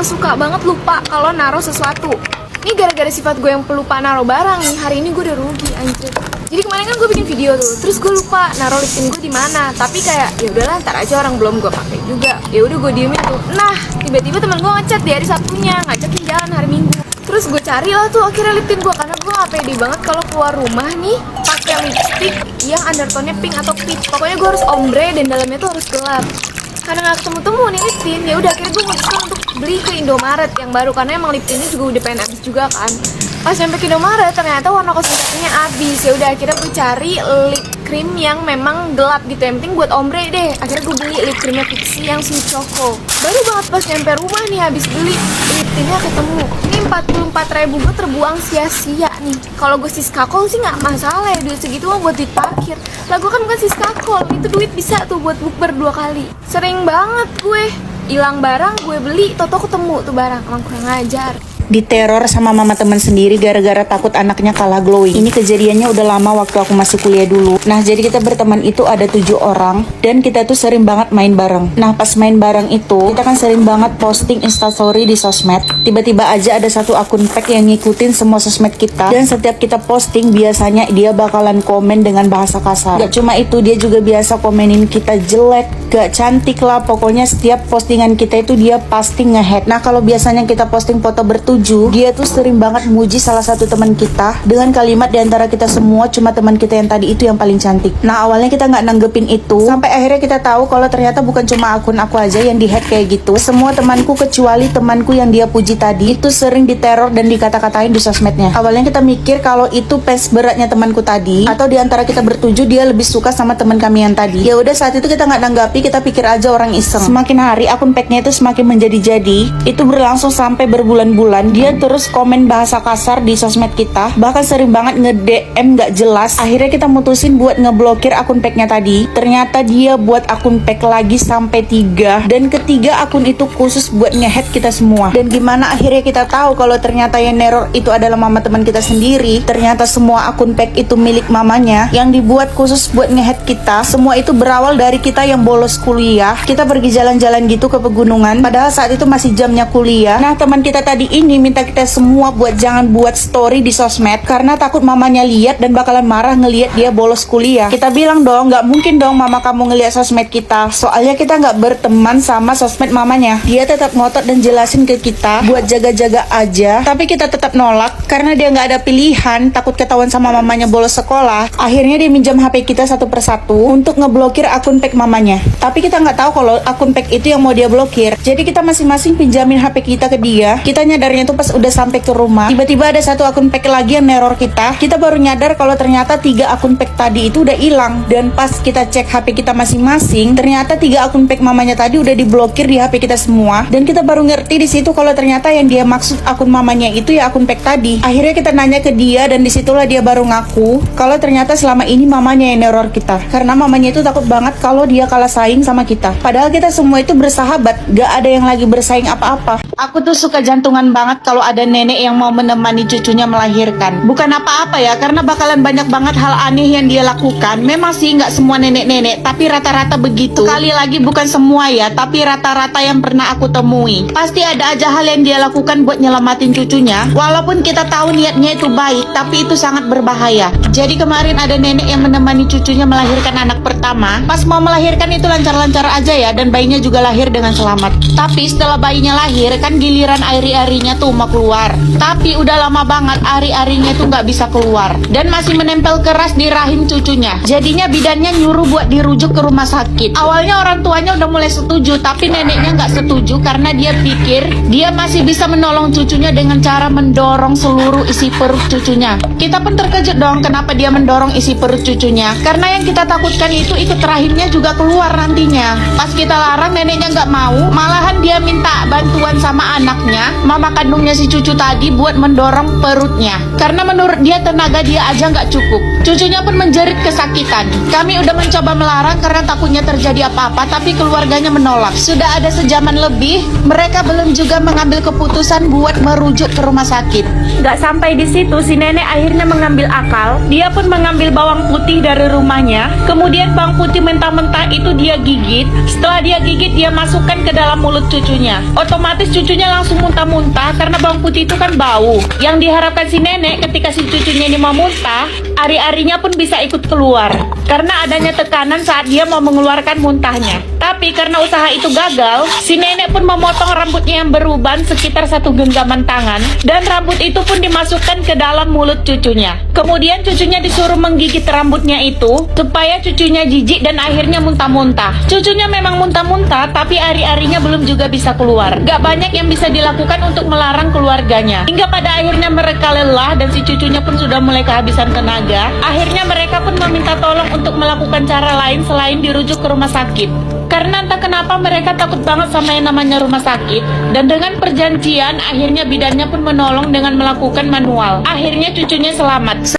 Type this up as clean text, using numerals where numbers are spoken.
yang suka banget lupa kalau naruh sesuatu. Ini gara-gara sifat gue yang pelupa naruh barang nih, hari ini gue udah rugi anjir. Jadi kemarin kan gue bikin video tuh, terus gue lupa naruh lip tint gue di mana. Tapi kayak ya udahlah, ntar aja, orang belum gue pakai juga. Ya udah gue diemin tuh. Nah, tiba-tiba teman gue ngechat di hari Sabtunya, ngajakin jalan hari Minggu. Terus gue cari lah tuh akhirnya lip tint gue, karena gue gak pede banget kalau keluar rumah nih pakai lipstick yang undertone-nya pink atau peach. Pokoknya gue harus ombre dan dalamnya tuh harus gelap. Karena gak ketemu-temu nih lip tint, ya udah akhirnya gue memutuskan untuk beli ke Indomaret yang baru, karena emang lip tintnya juga udah pengen habis juga kan. Pas sampai ke Indomaret ternyata warna kosmetiknya habis. Ya udah akhirnya gue cari lip cream yang memang gelap gitu, yang penting buat ombre deh. Akhirnya gue beli lip creamnya Pixi yang Sweet Choco. Baru banget pas nyampe rumah nih habis beli, lip tintnya ketemu. Ini 44.000 gue terbuang sia-sia nih. Kalau gue siskakol sih nggak masalah ya, duit segitu mah buat duit parkir. Lah gue kan bukan siskakol, itu duit bisa tuh buat bukber 2 kali. Sering banget gue hilang barang, gue beli, toto ketemu tuh barang, emang kurang ajar. Diteror sama mama teman sendiri gara-gara takut anaknya kalah glowing. Ini kejadiannya udah lama waktu aku masih kuliah dulu. Nah, jadi kita berteman itu ada 7 orang dan kita tuh sering banget main bareng. Nah, pas main bareng itu kita kan sering banget posting instastory di sosmed. Tiba-tiba aja ada satu akun pack yang ngikutin semua sosmed kita, dan setiap kita posting biasanya dia bakalan komen dengan bahasa kasar. Gak cuma itu, dia juga biasa komenin kita jelek, gak cantik lah. Pokoknya setiap postingan kita itu dia pasti nge-hate. Nah, kalau biasanya kita posting foto bertuju, dia tuh sering banget muji salah satu teman kita dengan kalimat diantara kita semua cuma teman kita yang tadi itu yang paling cantik. Nah, awalnya kita nggak nanggepin itu, sampai akhirnya kita tahu kalau ternyata bukan cuma akun aku aja yang di-hack kayak gitu. Semua temanku kecuali temanku yang dia puji tadi itu sering diteror dan dikata-katain di sosmednya. Awalnya kita mikir kalau itu fans beratnya temanku tadi, atau diantara kita bertujuh dia lebih suka sama teman kami yang tadi. Ya udah, saat itu kita nggak nanggapi, kita pikir aja orang iseng. Semakin hari akun packnya itu semakin menjadi-jadi. Itu berlangsung sampai berbulan-bulan. Dia terus komen bahasa kasar di sosmed kita, bahkan sering banget nge-DM gak jelas. Akhirnya kita mutusin buat ngeblokir akun packnya tadi. Ternyata dia buat akun pack lagi sampai 3, dan ketiga akun itu khusus buat nge-hate kita semua. Dan gimana akhirnya kita tahu kalau ternyata yang neror itu adalah mama teman kita sendiri. Ternyata semua akun pack itu milik mamanya yang dibuat khusus buat nge-hate kita. Semua itu berawal dari kita yang bolos kuliah. Kita pergi jalan-jalan gitu ke pegunungan, padahal saat itu masih jamnya kuliah. Nah, teman kita tadi ini minta kita semua buat jangan buat story di sosmed karena takut mamanya lihat dan bakalan marah ngelihat dia bolos kuliah. Kita bilang dong, nggak mungkin dong mama kamu ngelihat sosmed kita, soalnya kita nggak berteman sama sosmed mamanya. Dia tetap ngotot dan jelasin ke kita buat jaga-jaga aja, tapi kita tetap nolak karena dia nggak ada pilihan, takut ketahuan sama mamanya bolos sekolah. Akhirnya dia minjam HP kita satu persatu untuk ngeblokir akun pack mamanya. Tapi kita nggak tahu kalau akun pack itu yang mau dia blokir. Jadi kita masing-masing pinjamin HP kita ke dia. Kita nyadarnya tuh pas udah sampai ke rumah, tiba-tiba ada satu akun pack lagi yang neror kita. Kita baru nyadar kalau ternyata 3 akun pack tadi itu udah hilang. Dan pas kita cek HP kita masing-masing, ternyata 3 akun pack mamanya tadi udah diblokir di HP kita semua. Dan kita baru ngerti di situ kalau ternyata yang dia maksud akun mamanya itu ya akun pack tadi. Akhirnya kita nanya ke dia, dan disitulah dia baru ngaku kalau ternyata selama ini mamanya yang neror kita, karena mamanya itu takut banget kalau dia kalah saing sama kita. Padahal kita semua itu bersahabat, gak ada yang lagi bersaing apa-apa. Aku tuh suka jantungan banget kalau ada nenek yang mau menemani cucunya melahirkan. Bukan apa-apa ya, karena bakalan banyak banget hal aneh yang dia lakukan. Memang sih nggak semua nenek-nenek, tapi rata-rata begitu. Sekali lagi bukan semua ya, tapi rata-rata yang pernah aku temui. Pasti ada aja hal yang dia lakukan buat nyelamatin cucunya. Walaupun kita tahu niatnya itu baik, tapi itu sangat berbahaya. Jadi kemarin ada nenek yang menemani cucunya melahirkan anak pertama. Pas mau melahirkan itu lancar-lancar aja ya, dan bayinya juga lahir dengan selamat. Tapi setelah bayinya lahir, kan giliran ari-arinya tuh mau keluar. Tapi udah lama banget ari-arinya tuh nggak bisa keluar dan masih menempel keras di rahim cucunya. Jadinya bidannya nyuruh buat dirujuk ke rumah sakit. Awalnya orang tuanya udah mulai setuju, tapi neneknya nggak setuju karena dia pikir dia masih bisa menolong cucunya dengan cara mendorong seluruh isi perut cucunya. Kita pun terkejut dong kenapa dia mendorong isi perut cucunya, karena yang kita takutkan itu ikut rahimnya juga keluar nantinya. Pas kita larang, neneknya nggak mau, malahan dia minta bantuan sama anaknya, mama kandungnya si cucu tadi, buat mendorong perutnya karena menurut dia tenaga dia aja nggak cukup. Cucunya pun menjerit kesakitan. Kami udah mencoba melarang karena takutnya terjadi apa-apa, tapi keluarganya menolak. Sudah ada sejaman lebih, mereka belum juga mengambil keputusan buat merujuk ke rumah sakit. Nggak sampai di situ, si nenek akhirnya mengambil akal. Dia pun mengambil bawang putih dari rumahnya, kemudian bawang putih mentah-mentah itu dia gigit. Setelah dia gigit, dia masukkan ke dalam mulut cucunya. Otomatis cucu cucunya langsung muntah-muntah karena bawang putih itu kan bau. Yang diharapkan si nenek ketika si cucunya ini mau muntah, ari-arinya pun bisa ikut keluar karena adanya tekanan saat dia mau mengeluarkan muntahnya. Tapi karena usaha itu gagal, si nenek pun memotong rambutnya yang beruban sekitar 1 genggaman tangan, dan rambut itu pun dimasukkan ke dalam mulut cucunya. Kemudian cucunya disuruh menggigit rambutnya itu supaya cucunya jijik dan akhirnya muntah-muntah. Cucunya memang muntah-muntah, tapi ari-arinya belum juga bisa keluar. Gak banyak yang bisa dilakukan untuk melarang keluarganya. Hingga pada akhirnya mereka lelah dan si cucunya pun sudah mulai kehabisan tenaga. Akhirnya mereka pun meminta tolong untuk melakukan cara lain selain dirujuk ke rumah sakit. Karena entah kenapa mereka takut banget sama yang namanya rumah sakit. Dan dengan perjanjian, akhirnya bidannya pun menolong dengan melakukan manual. Akhirnya cucunya selamat.